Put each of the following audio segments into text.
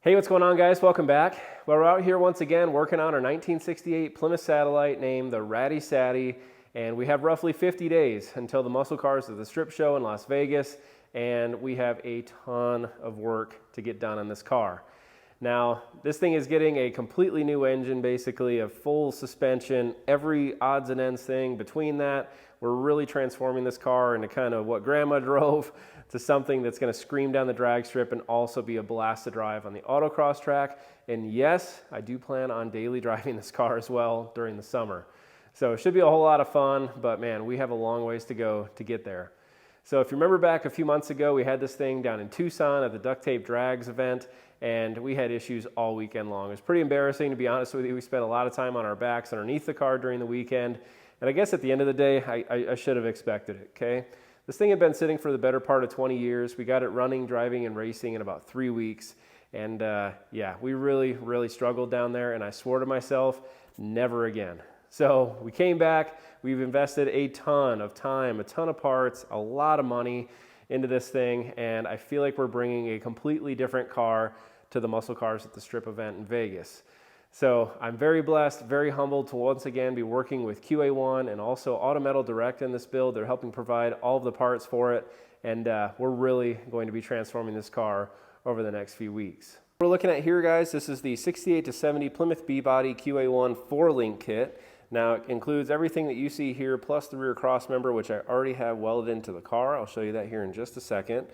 Hey, what's going on, guys? Welcome back. Well, we're out here once again working on our 1968 Plymouth Satellite named the Ratty Satty, and we have roughly 50 days until the muscle cars at the strip show in Las Vegas, and we have a ton of work to get done on this car. Now, this thing is getting a completely new engine, basically a full suspension, every odds and ends thing between that. We're really transforming this car into kind of what Grandma drove to something that's going to scream down the drag strip and also be a blast to drive on the autocross track. And yes, I do plan on daily driving this car as well during the summer. So it should be a whole lot of fun, but man, we have a long ways to go to get there. So if you remember back a few months ago, we had this thing down in Tucson at the Duct Tape Drags event, and we had issues all weekend long. It was pretty embarrassing, to be honest with you. We spent a lot of time on our backs underneath the car during the weekend, and I guess at the end of the day, I should have expected it, okay? This thing had been sitting for the better part of 20 years. We got it running, driving, and racing in about 3 weeks, and yeah, we really struggled down there, and I swore to myself, never again. So we came back, we've invested a ton of time, a ton of parts, a lot of money into this thing, and I feel like we're bringing a completely different car to the muscle cars at the strip event in Vegas. So I'm very blessed, very humbled to once again be working with QA1 and also Autometal Direct in this build. They're helping provide all of the parts for it, and we're really going to be transforming this car over the next few weeks. What we're looking at here, guys, this is the 68 to 70 Plymouth B-Body QA1 4-link kit. Now, it includes everything that you see here, plus the rear cross member, which I already have welded into the car. I'll show you that here in just a second.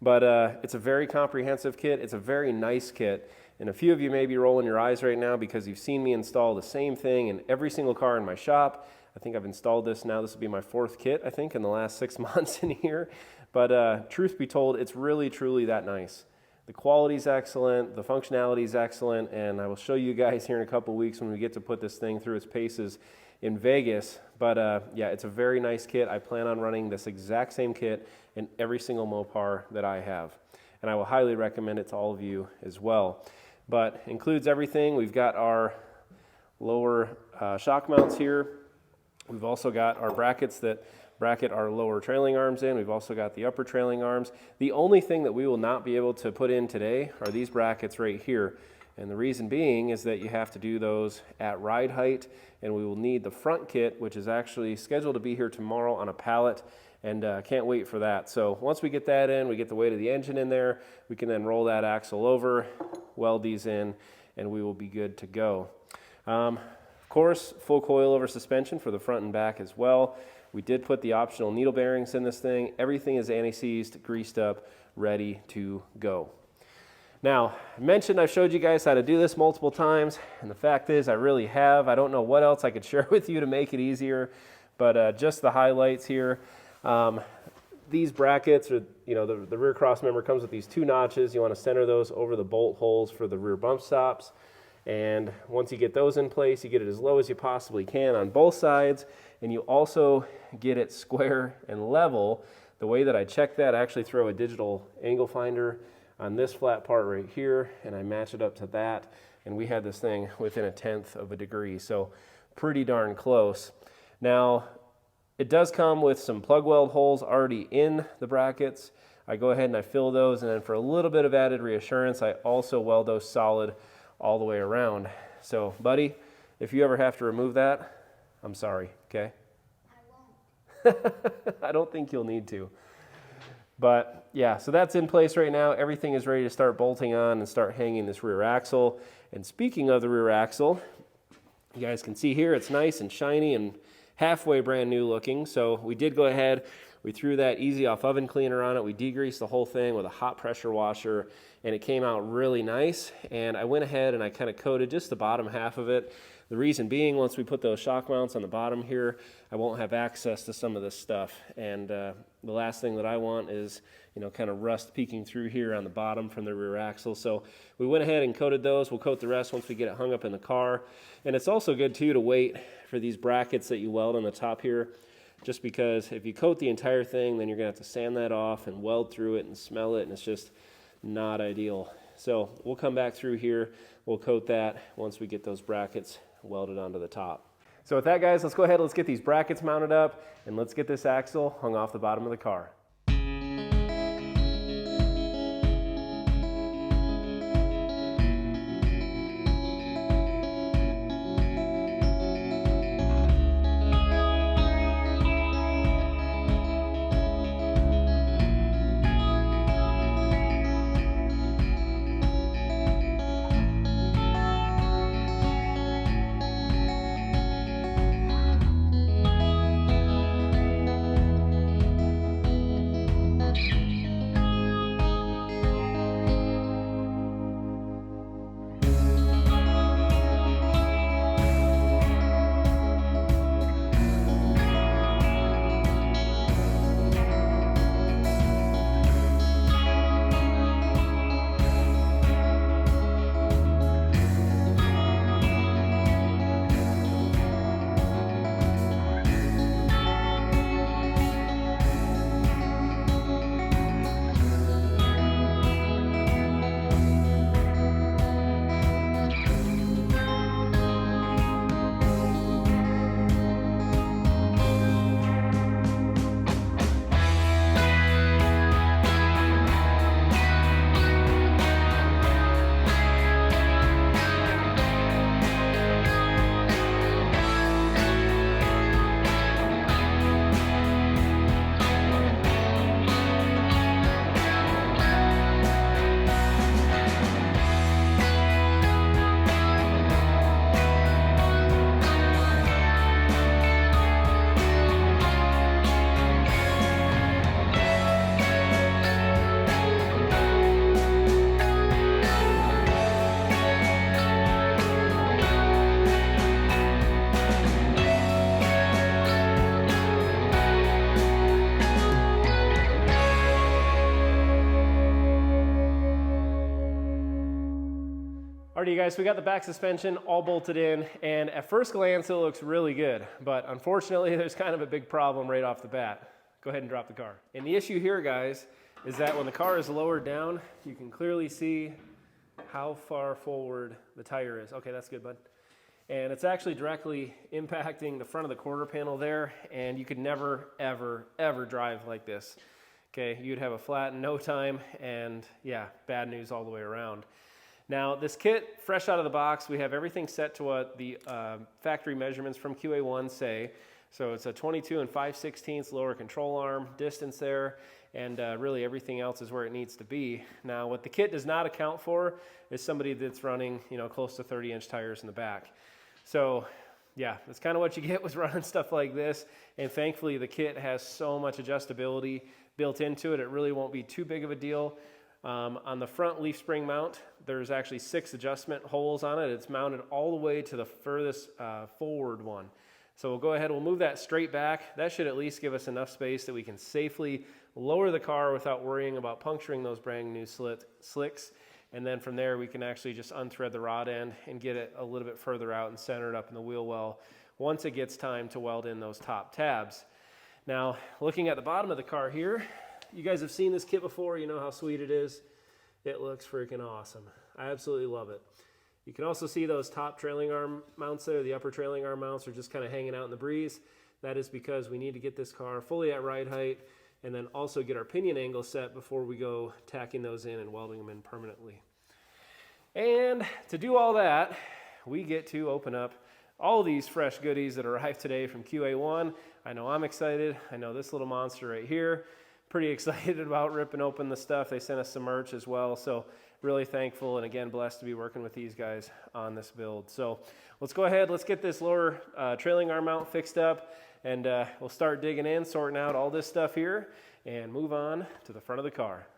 But it's a very comprehensive kit. It's a very nice kit. And a few of you may be rolling your eyes right now because you've seen me install the same thing in every single car in my shop. I think I've installed this now. This will be my 4th kit, I think, in the last 6 months in here. But truth be told, it's really, truly that nice. The quality is excellent, the functionality is excellent, and I will show you guys here in a couple weeks when we get to put this thing through its paces in Vegas. But yeah, it's a very nice kit. I plan on running this exact same kit in every single Mopar that I have. And I will highly recommend it to all of you as well. But includes everything. We've got our lower shock mounts here. We've also got our brackets that bracket our lower trailing arms in. We've also got the upper trailing arms. The only thing that we will not be able to put in today are these brackets right here. And the reason being is that you have to do those at ride height, and we will need the front kit, which is actually scheduled to be here tomorrow on a pallet, and can't wait for that. So once we get that in, we get the weight of the engine in there, we can then roll that axle over, weld these in, and we will be good to go. Of course, full coilover suspension for the front and back as well. We did put the optional needle bearings in this thing. Everything is anti-seized, greased up, ready to go. Now, I mentioned I've showed you guys how to do this multiple times, and the fact is I really have. I don't know what else I could share with you to make it easier, but just the highlights here. These brackets, or the rear cross member comes with these 2 notches. You want to center those over the bolt holes for the rear bump stops. And once you get those in place, you get it as low as you possibly can on both sides, and you also get it square and level. The way that I check that, I actually throw a digital angle finder on this flat part right here, and I match it up to that, and we had this thing within 1/10 of a degree, so pretty darn close. Now, it does come with some plug weld holes already in the brackets. I go ahead and I fill those, and then for a little bit of added reassurance, I also weld those solid all the way around. So, buddy, if you ever have to remove that, I'm sorry, okay? I won't. I don't think you'll need to. But yeah, so that's in place right now. Everything is ready to start bolting on and start hanging this rear axle. And speaking of the rear axle, you guys can see here it's nice and shiny and halfway brand new looking. So we did go ahead, we threw that easy off oven cleaner on it. We degreased the whole thing with a hot pressure washer, and it came out really nice. And I went ahead and I kind of coated just the bottom half of it. The reason being, once we put those shock mounts on the bottom here, I won't have access to some of this stuff. And the last thing that I want is, kind of rust peeking through here on the bottom from the rear axle. So we went ahead and coated those. We'll coat the rest once we get it hung up in the car. And it's also good, too, to wait for these brackets that you weld on the top here, just because if you coat the entire thing, then you're going to have to sand that off and weld through it and smell it, and it's just not ideal. So we'll come back through here. We'll coat that once we get those brackets welded onto the top. So with that, guys, let's go ahead, let's get these brackets mounted up, and let's get this axle hung off the bottom of the car. Alrighty guys, so we got the back suspension all bolted in, and at first glance it looks really good, but unfortunately there's kind of a big problem right off the bat. Go ahead and drop the car. And the issue here, guys, is that when the car is lowered down, you can clearly see how far forward the tire is. Okay, that's good, bud. And it's actually directly impacting the front of the quarter panel there, and you could never, ever, ever drive like this. Okay, you'd have a flat in no time, and yeah, bad news all the way around. Now, this kit, fresh out of the box, we have everything set to what the factory measurements from QA1 say. So it's a 22 and 5/16 lower control arm distance there, and really everything else is where it needs to be. Now, what the kit does not account for is somebody that's running, close to 30-inch tires in the back. So, yeah, that's kind of what you get with running stuff like this, and thankfully the kit has so much adjustability built into it, it really won't be too big of a deal. On the front leaf spring mount, there's actually 6 adjustment holes on it. It's mounted all the way to the furthest forward one. So we'll go ahead, we'll move that straight back. That should at least give us enough space that we can safely lower the car without worrying about puncturing those brand new slicks. And then from there, we can actually just unthread the rod end and get it a little bit further out and center it up in the wheel well once it gets time to weld in those top tabs. Now, looking at the bottom of the car here, you guys have seen this kit before, you know how sweet it is. It looks freaking awesome. I absolutely love it. You can also see those top trailing arm mounts there, the upper trailing arm mounts are just kind of hanging out in the breeze. That is because we need to get this car fully at ride height and then also get our pinion angle set before we go tacking those in and welding them in permanently. And to do all that, we get to open up all these fresh goodies that arrived today from QA1. I know I'm excited. I know this little monster right here. Pretty excited about ripping open the stuff. They sent us some merch as well, so really thankful and again blessed to be working with these guys on this build. So let's go ahead, let's get this lower trailing arm mount fixed up, and we'll start digging in, sorting out all this stuff here, and move on to the front of the car.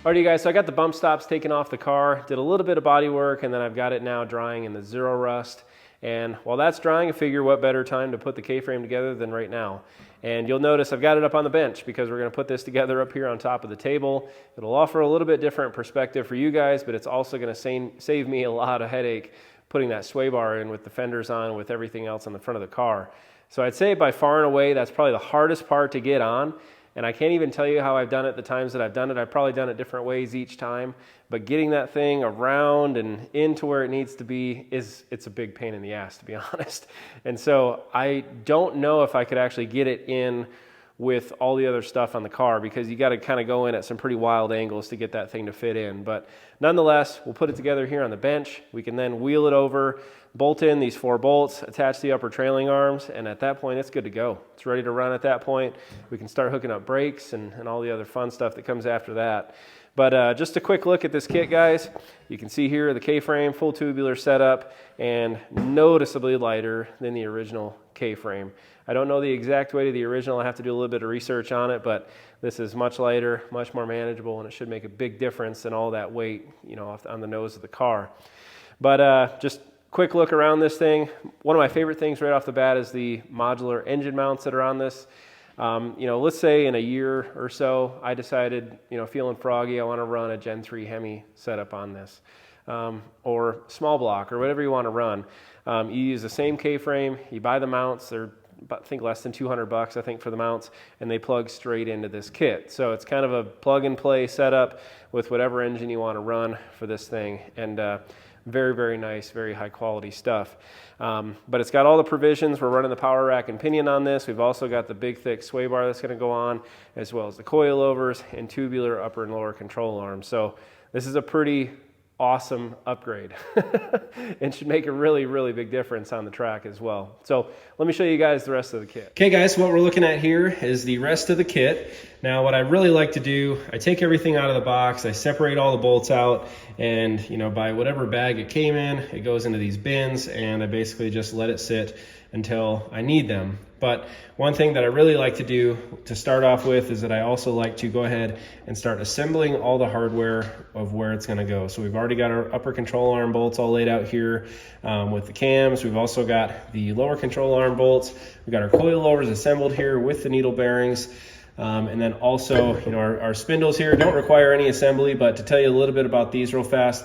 Alrighty guys, so I got the bump stops taken off the car, did a little bit of body work, and then I've got it now drying in the zero rust. And while that's drying, I figure what better time to put the K-frame together than right now. And you'll notice I've got it up on the bench because we're going to put this together up here on top of the table. It'll offer a little bit different perspective for you guys, but it's also going to save me a lot of headache putting that sway bar in with the fenders on, with everything else on the front of the car. So I'd say by far and away, that's probably the hardest part to get on. And I can't even tell you how I've done it the times that I've done it. I've probably done it different ways each time. But getting that thing around and into where it needs to be, it's a big pain in the ass, to be honest. And so I don't know if I could actually get it in with all the other stuff on the car, because you got to kind of go in at some pretty wild angles to get that thing to fit in. But nonetheless, we'll put it together here on the bench. We can then wheel it over, bolt in these 4 bolts, attach the upper trailing arms, and at that point it's good to go. It's ready to run at that point. We can start hooking up brakes and all the other fun stuff that comes after that. But just a quick look at this kit, guys. You can see here the K-frame, full tubular setup, and noticeably lighter than the original K-frame. I don't know the exact weight of the original. I have to do a little bit of research on it, but this is much lighter, much more manageable, and it should make a big difference in all that weight, you know, on the nose of the car. But just quick look around this thing. One of my favorite things right off the bat is the modular engine mounts that are on this. You know, let's say in a year or so, I decided, you know, feeling froggy, I want to run a Gen 3 Hemi setup on this, or small block, or whatever you want to run. You use the same K-frame, you buy the mounts, they're I think less than $200, I think, for the mounts, and they plug straight into this kit. So it's kind of a plug and play setup with whatever engine you want to run for this thing, and very, very nice, very high quality stuff. But it's got all the provisions. We're running the power rack and pinion on this. We've also got the big thick sway bar that's going to go on, as well as the coilovers and tubular upper and lower control arms. So this is a pretty awesome upgrade and should make a really, really big difference on the track as well. So let me show you guys the rest of the kit. Okay guys, what we're looking at here is the rest of the kit. Now what I really like to do, I take everything out of the box, I separate all the bolts out, and you know, by whatever bag it came in, it goes into these bins, and I basically just let it sit until I need them. But one thing that I really like to do to start off with is that I also like to go ahead and start assembling all the hardware of where it's going to go. So we've already got our upper control arm bolts all laid out here with the cams. We've also got the lower control arm bolts. We've got our coilovers assembled here with the needle bearings. And then also, you know, our spindles here don't require any assembly, but to tell you a little bit about these real fast,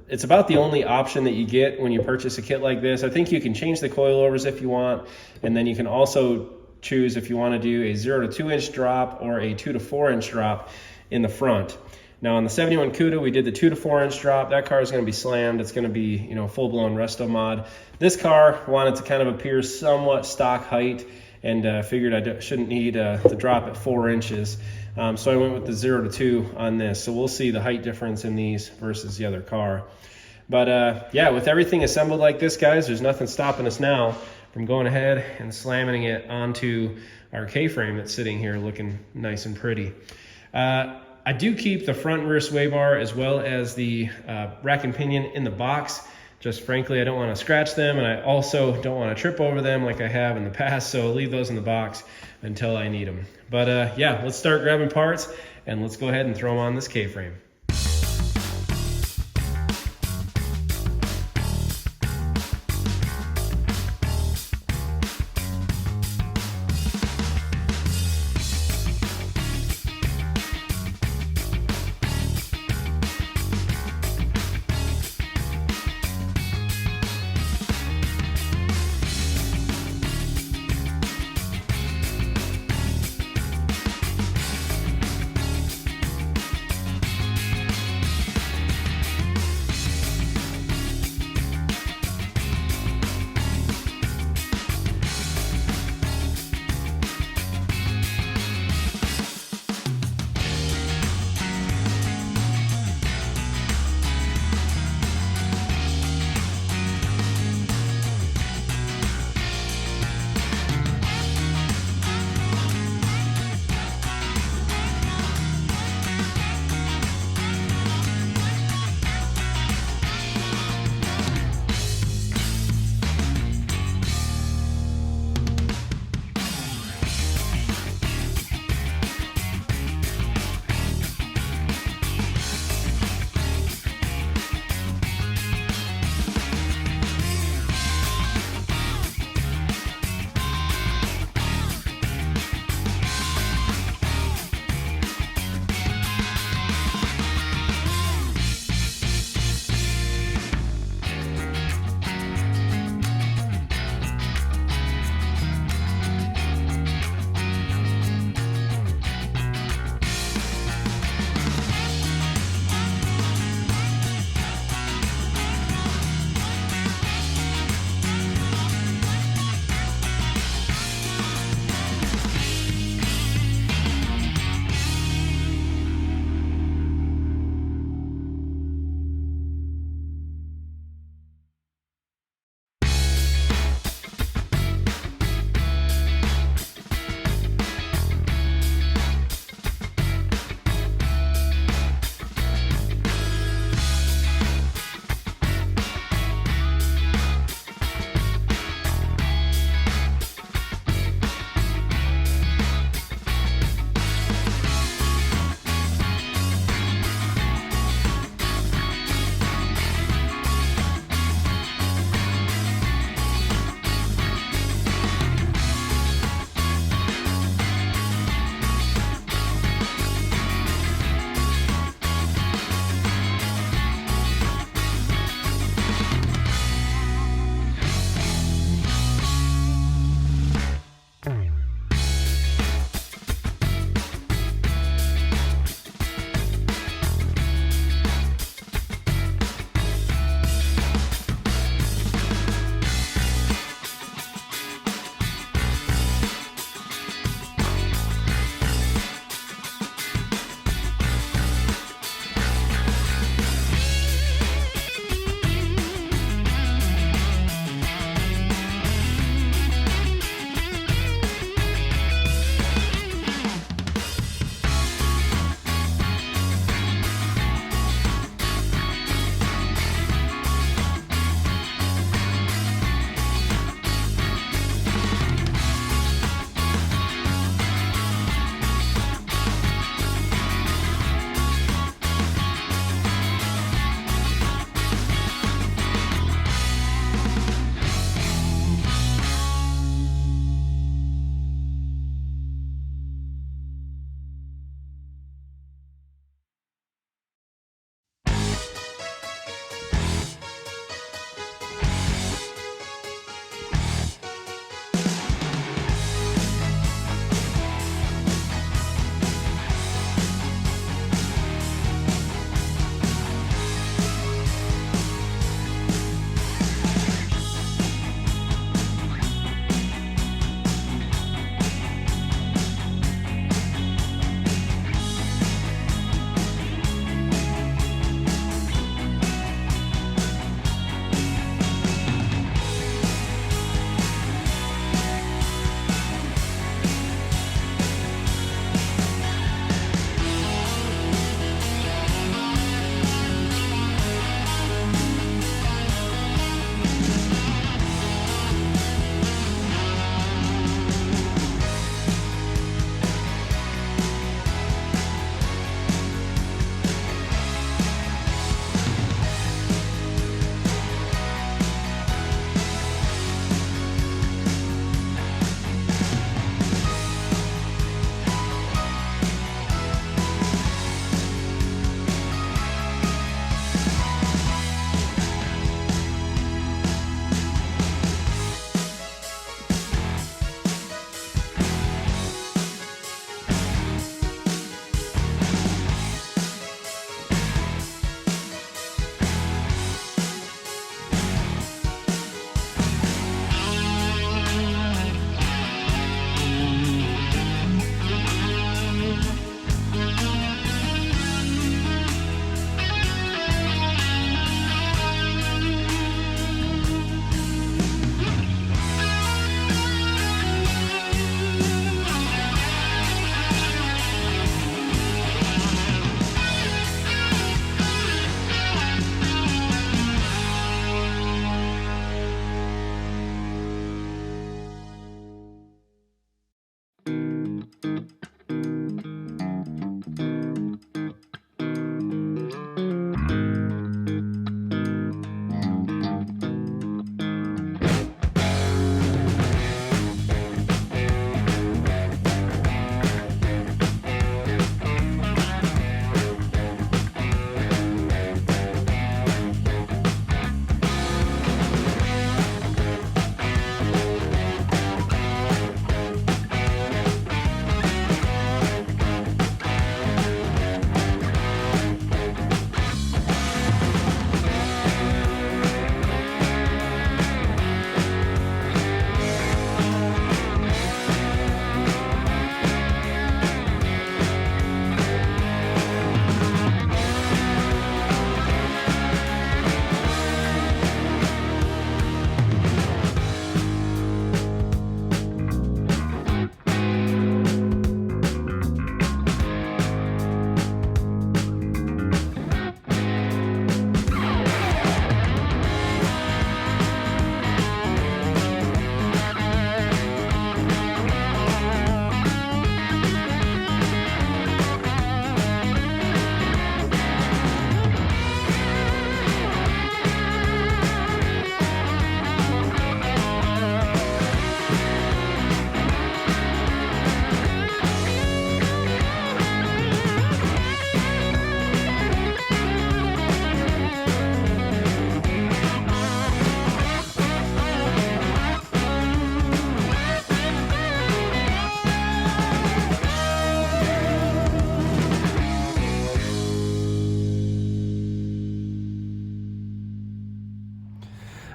it's about the only option that you get when you purchase a kit like this. I think you can change the coilovers if you want, and then you can also choose if you want to do a 0 to 2 inch drop or a 2 to 4 inch drop in the front. Now on the 71 CUDA, we did the 2 to 4 inch drop. That car is going to be slammed. It's going to be, you know, full-blown resto mod. This car wanted to kind of appear somewhat stock height, and figured I shouldn't need the drop at 4 inches. So I went with the 0 to 2 on this. So we'll see the height difference in these versus the other car. But yeah, with everything assembled like this, guys, there's nothing stopping us now from going ahead and slamming it onto our K-frame that's sitting here looking nice and pretty. I do keep the front and rear sway bar as well as the rack and pinion in the box. Just frankly, I don't want to scratch them, and I also don't want to trip over them like I have in the past, so I'll leave those in the box until I need them. But yeah, let's start grabbing parts, and let's go ahead and throw them on this K-frame.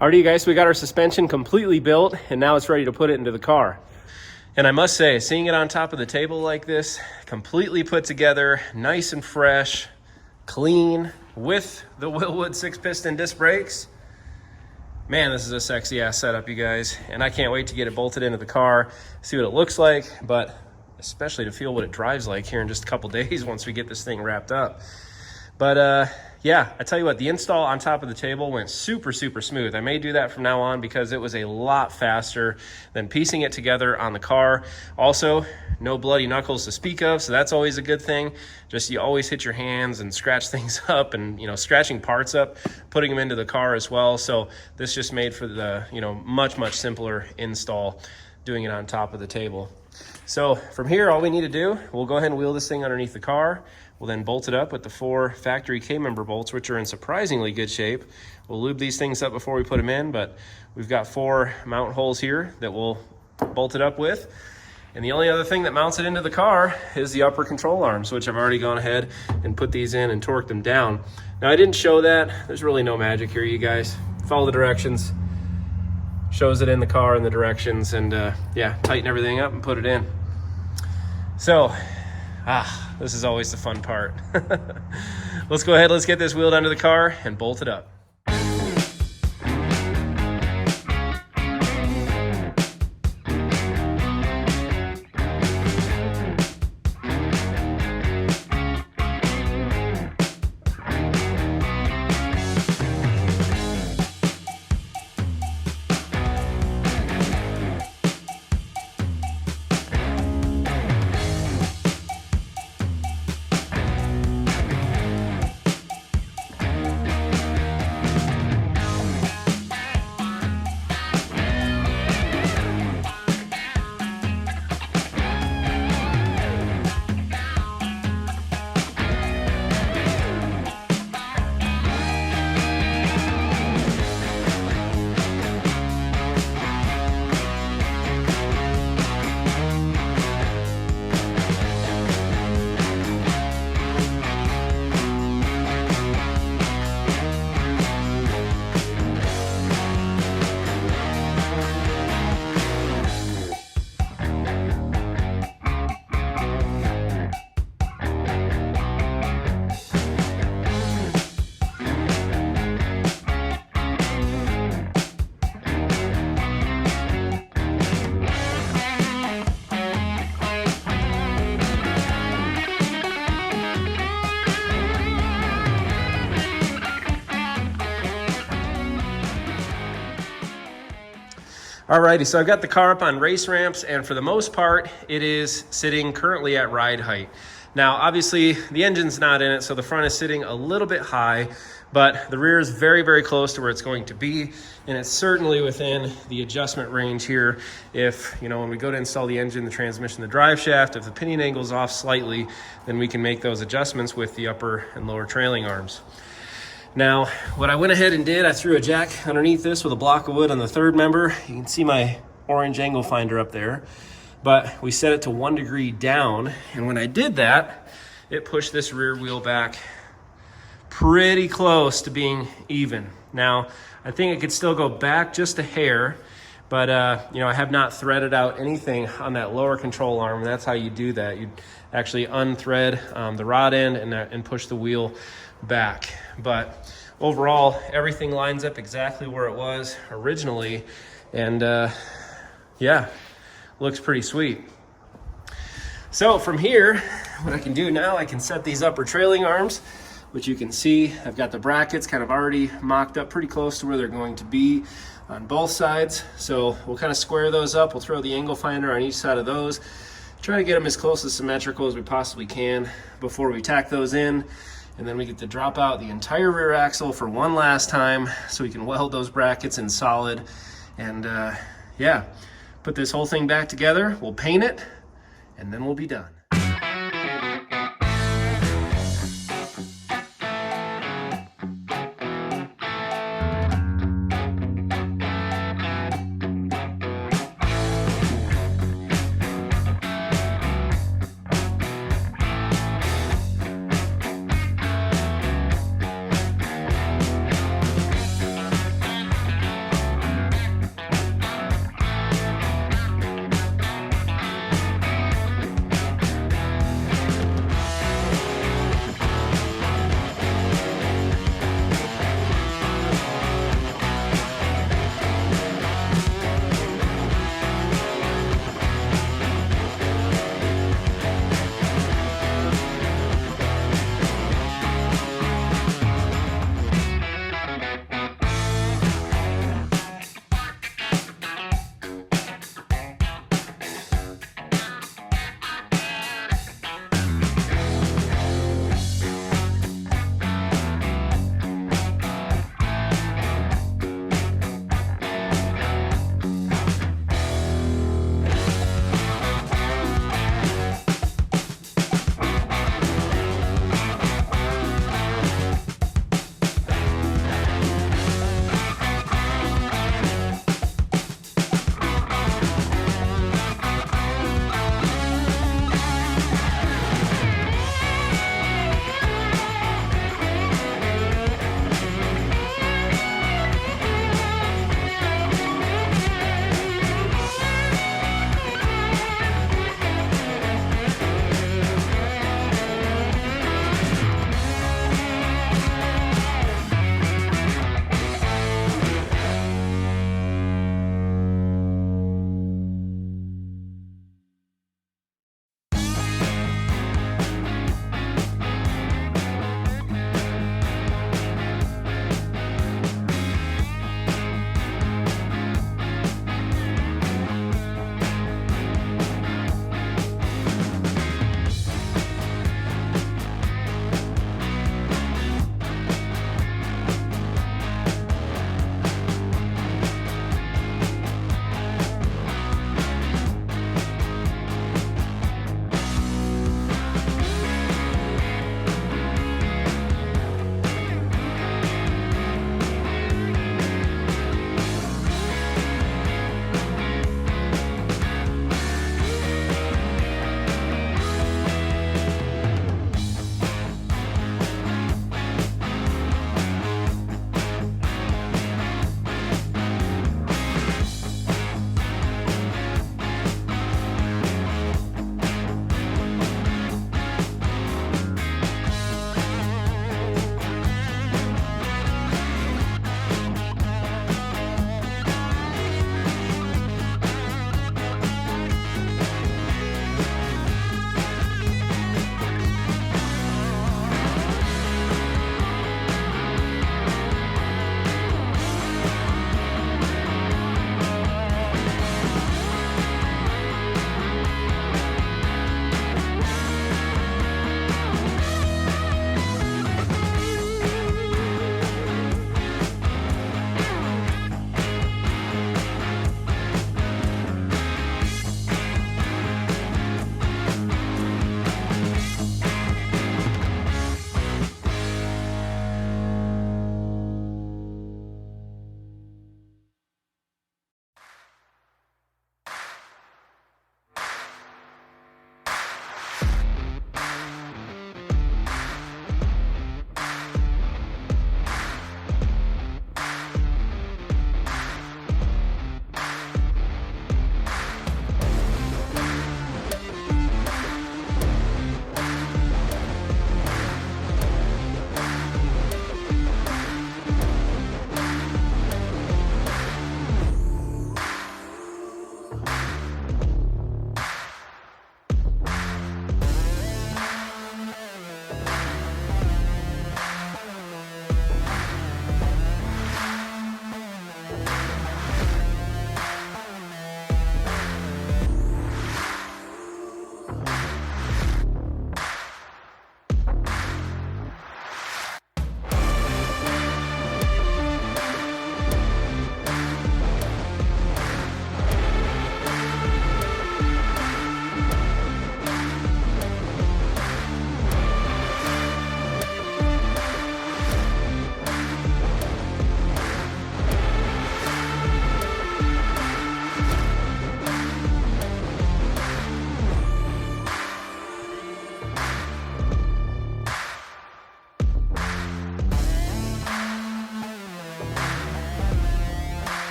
Alrighty, you guys, we got our suspension completely built, and now it's ready to put it into the car. And I must say, seeing it on top of the table like this, completely put together, nice and fresh, clean, with the Wilwood 6-piston disc brakes, man, this is a sexy ass setup, you guys. And I can't wait to get it bolted into the car, see what it looks like, but especially to feel what it drives like here in just a couple days once we get this thing wrapped up. But yeah, I tell you what, the install on top of the table went super, super smooth. I may do that from now on because it was a lot faster than piecing it together on the car. Also, no bloody knuckles to speak of, so that's always a good thing. Just you always hit your hands and scratch things up, and scratching parts up, putting them into the car as well. So this just made for the much, much simpler install, doing it on top of the table. So from here, all we need to do, we'll go ahead and wheel this thing underneath the car. We'll then bolt it up with the 4 factory K-member bolts, which are in surprisingly good shape. We'll lube these things up before we put them in, but we've got 4 mount holes here that we'll bolt it up with. And the only other thing that mounts it into the car is the upper control arms, which I've already gone ahead and put these in and torqued them down. Now, I didn't show that. There's really no magic here, you guys. Follow the directions. Shows it in the car in the directions, and yeah, tighten everything up and put it in. So, this is always the fun part. Let's go ahead, let's get this wheeled under the car and bolt it up. Alrighty, so I've got the car up on race ramps, and for the most part, it is sitting currently at ride height. Now, obviously, the engine's not in it, so the front is sitting a little bit high, but the rear is very, very close to where it's going to be, and it's certainly within the adjustment range here. If, when we go to install the engine, the transmission, the drive shaft, if the pinion angle is off slightly, then we can make those adjustments with the upper and lower trailing arms. Now, what I went ahead and did, I threw a jack underneath this with a block of wood on the third member. You can see my orange angle finder up there, but we set it to 1 degree down. And when I did that, it pushed this rear wheel back pretty close to being even. Now, I think it could still go back just a hair, but I have not threaded out anything on that lower control arm. That's how you do that. You actually unthread the rod end and push the wheel back. But overall, everything lines up exactly where it was originally, and yeah, looks pretty sweet. So from here, what I can do now, I can set these upper trailing arms, which you can see I've got the brackets kind of already mocked up pretty close to where they're going to be on both sides. So we'll kind of square those up. We'll throw the angle finder on each side of those, try to get them as close to symmetrical as we possibly can before we tack those in. And then we get to drop out the entire rear axle for one last time so we can weld those brackets in solid. And yeah, put this whole thing back together. We'll paint it, and then we'll be done.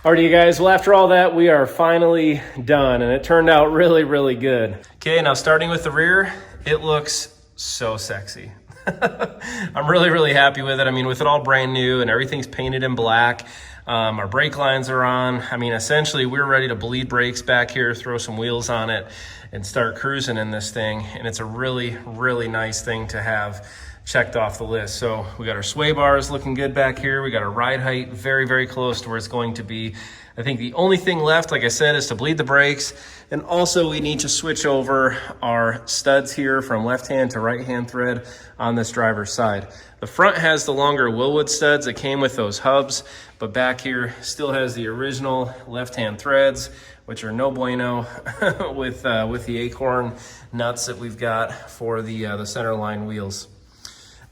Alrighty, you guys, well, after all that, we are finally done, and it turned out really, really good. Okay, now starting with the rear, it looks so sexy. I'm really, really happy with it. I mean, with it all brand new and everything's painted in black, our brake lines are on. I mean, essentially, we're ready to bleed brakes back here, throw some wheels on it, and start cruising in this thing. And it's a really, really nice thing to have checked off the list. So we got our sway bars looking good back here. We got our ride height very, very close to where it's going to be. I think the only thing left, like I said, is to bleed the brakes. And also we need to switch over our studs here from left hand to right hand thread on this driver's side. The front has the longer Wilwood studs that came with those hubs, but back here still has the original left hand threads, which are no bueno with the Acorn nuts that we've got for the center line wheels.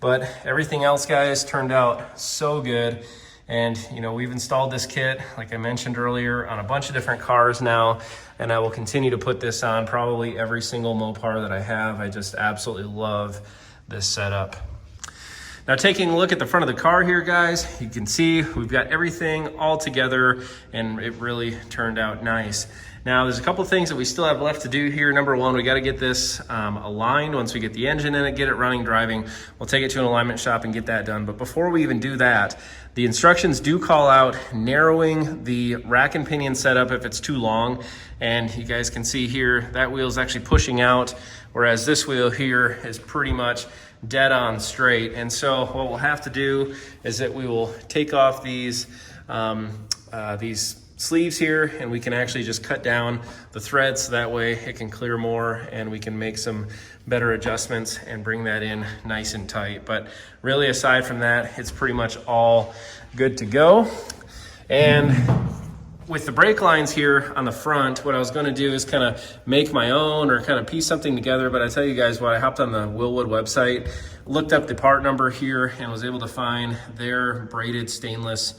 But everything else, guys, turned out so good. And, you know, we've installed this kit, like I mentioned earlier, on a bunch of different cars now. And I will continue to put this on probably every single Mopar that I have. I just absolutely love this setup. Now, taking a look at the front of the car here, guys, you can see we've got everything all together, and it really turned out nice. Now, there's a couple things that we still have left to do here. Number one, we got to get this aligned. Once we get the engine in it, get it running, driving, we'll take it to an alignment shop and get that done. But before we even do that, the instructions do call out narrowing the rack and pinion setup if it's too long. And you guys can see here, that wheel is actually pushing out, whereas this wheel here is pretty much dead on straight. And so what we'll have to do is that we will take off these sleeves here, and we can actually just cut down the threads so that way it can clear more and we can make some better adjustments and bring that in nice and tight. But really, aside from that, it's pretty much all good to go. And with the brake lines here on the front, what I was going to do is kind of make my own or kind of piece something together. But I tell you guys what, I hopped on the Wilwood website, looked up the part number here, and was able to find their braided stainless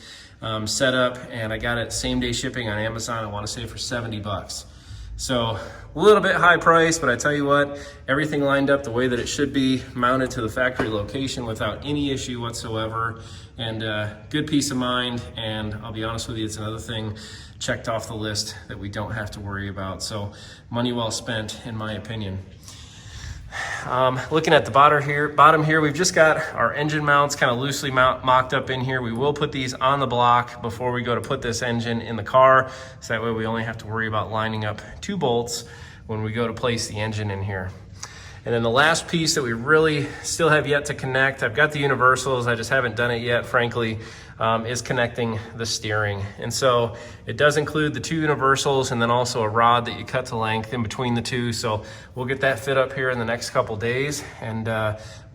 setup, and I got it same day shipping on Amazon. I want to say for 70 bucks. So a little bit high price, but I tell you what, everything lined up the way that it should be, mounted to the factory location without any issue whatsoever, and good peace of mind. And I'll be honest with you, it's another thing checked off the list that we don't have to worry about. So money well spent, in my opinion. Looking at the bottom here, we've just got our engine mounts kind of loosely mocked up in here. We will put these on the block before we go to put this engine in the car, so that way we only have to worry about lining up 2 bolts when we go to place the engine in here. And then the last piece that we really still have yet to connect, I've got the universals, I just haven't done it yet, frankly, is connecting the steering. And so it does include the 2 universals and then also a rod that you cut to length in between the 2. So we'll get that fit up here in the next couple days, and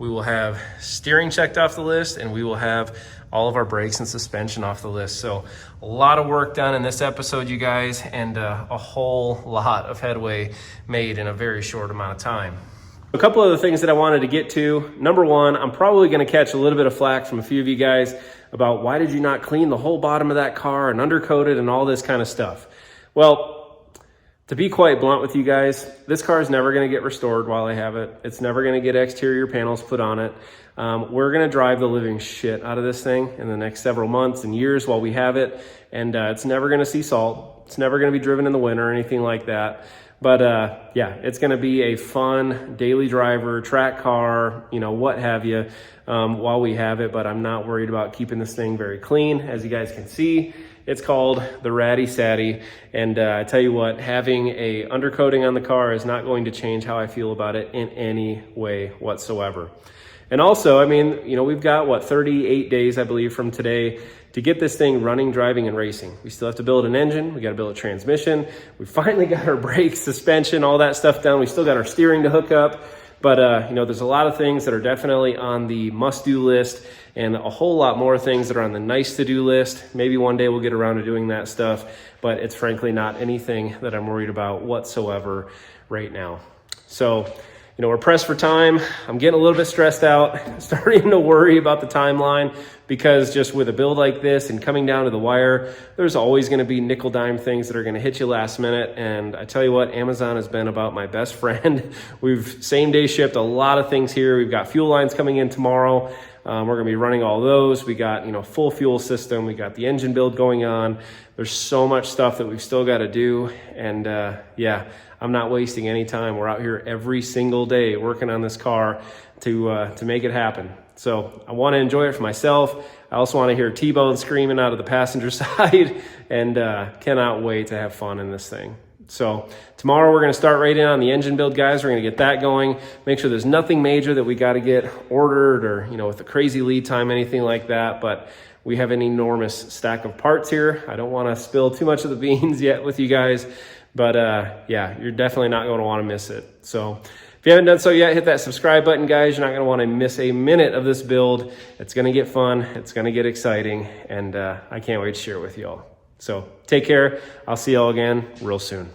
we will have steering checked off the list, and we will have all of our brakes and suspension off the list. So a lot of work done in this episode, you guys, and a whole lot of headway made in a very short amount of time. A couple of the things that I wanted to get to. Number one, I'm probably going to catch a little bit of flack from a few of you guys about why did you not clean the whole bottom of that car and undercoat it and all this kind of stuff. Well, to be quite blunt with you guys, this car is never going to get restored while I have it. It's never going to get exterior panels put on it. We're going to drive the living shit out of this thing in the next several months and years while we have it. And it's never going to see salt. It's never going to be driven in the winter or anything like that. But yeah, it's going to be a fun daily driver, track car, you know, what have you, while we have it. But I'm not worried about keeping this thing very clean. As you guys can see, it's called the Ratty Satty. And I tell you what, having a undercoating on the car is not going to change how I feel about it in any way whatsoever. And also, I mean, you know, we've got, 38 days, I believe, from today to get this thing running, driving, and racing. We still have to build an engine. We got to build a transmission. We finally got our brakes, suspension, all that stuff done. We still got our steering to hook up. But, you know, there's a lot of things that are definitely on the must-do list and a whole lot more things that are on the nice-to-do list. Maybe one day we'll get around to doing that stuff, but it's frankly not anything that I'm worried about whatsoever right now. So, you know, we're pressed for time. I'm getting a little bit stressed out, starting to worry about the timeline, because just with a build like this and coming down to the wire, there's always going to be nickel dime things that are going to hit you last minute. And I tell you what, Amazon has been about my best friend. We've same day shipped a lot of things here. We've got fuel lines coming in tomorrow. We're going to be running all those. We got, full fuel system. We got the engine build going on. There's so much stuff that we've still got to do. And yeah, I'm not wasting any time. We're out here every single day working on this car to make it happen. So I want to enjoy it for myself. I also want to hear T-Bone screaming out of the passenger side, and cannot wait to have fun in this thing. So tomorrow we're going to start right in on the engine build, guys. We're going to get that going. Make sure there's nothing major that we got to get ordered or, with a crazy lead time, anything like that. But we have an enormous stack of parts here. I don't want to spill too much of the beans yet with you guys, but yeah, you're definitely not going to want to miss it. So if you haven't done so yet, hit that subscribe button, guys. You're not going to want to miss a minute of this build. It's going to get fun. It's going to get exciting, and I can't wait to share it with you all. So take care. I'll see y'all again real soon.